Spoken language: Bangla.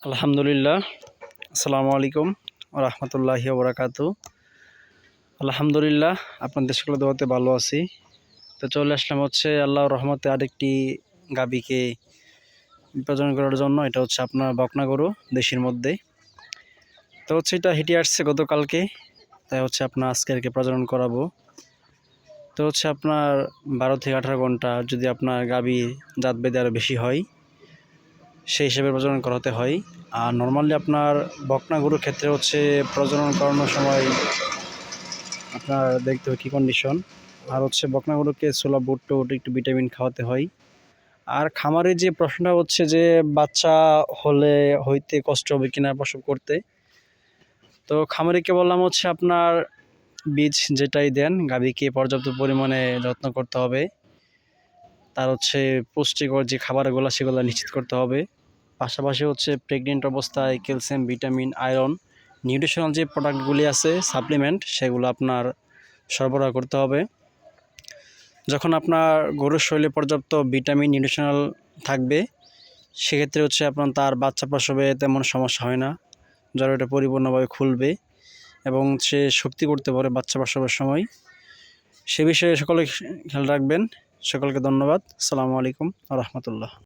আলহামদুলিল্লাহ। আসসালামু আলাইকুম ওয়া রাহমাতুল্লাহি ওয়া বারাকাতুহু। আলহামদুলিল্লাহ, আপনাদের সকলের দোয়াতে ভালো আছি। তো চলে আসলাম আল্লাহর রহমতে আরেকটি গাভীকে প্রজনন করার জন্য। এটা আপনার বকনা গরু, দেশির মধ্যে। তো এটা হেঁটে আসছে গতকালকে, তাই আপনার আজকে আর কি প্রজনন করাবো। তো আপনার 12 থেকে 18 ঘন্টা যদি আপনার গাভী জাত বেঁধে আরও বেশি হয়, সেই হিসেবে প্রজনন করাতে হয়। আর নর্মালি আপনার বকনা গরুর ক্ষেত্রে প্রজনন করানোর সময় আপনার দেখতে হবে কী কন্ডিশন। আর বকনা গরুকে ছোলা বুট টুট একটু ভিটামিন খাওয়াতে হয়। আর খামারে যে প্রশ্নটা যে বাচ্চা হইতে কষ্ট হবে কিনা প্রসব করতে, তো খামারিকে বললাম আপনার বীজ যেটাই দেন, গাভীকে পর্যাপ্ত পরিমাণে যত্ন করতে হবে। তার পুষ্টিকর যে খাবারগুলো সেগুলো নিশ্চিত করতে হবে। পাশাপাশি প্রেগনেন্ট অবস্থায় ক্যালসিয়াম, ভিটামিন, আয়রন, নিউট্রিশনাল যে প্রোডাক্টগুলি আছে, সাপ্লিমেন্ট, সেগুলো আপনার সরবরাহ করতে হবে। যখন আপনার গরুর শরীরে পর্যাপ্ত ভিটামিন, নিউট্রিশনাল থাকবে, সেক্ষেত্রে আপনার তার বাচ্চা প্রসবে তেমন সমস্যা হয় না। জরায়ুটা পরিপূর্ণভাবে খুলবে এবং সে শক্তি করতে পারে বাচ্চা প্রসবের সময়। সে বিষয়ে সকলে খেয়াল রাখবেন। সকলকে ধন্যবাদ। আসসালামু আলাইকুম ওয়া রাহমাতুল্লাহ।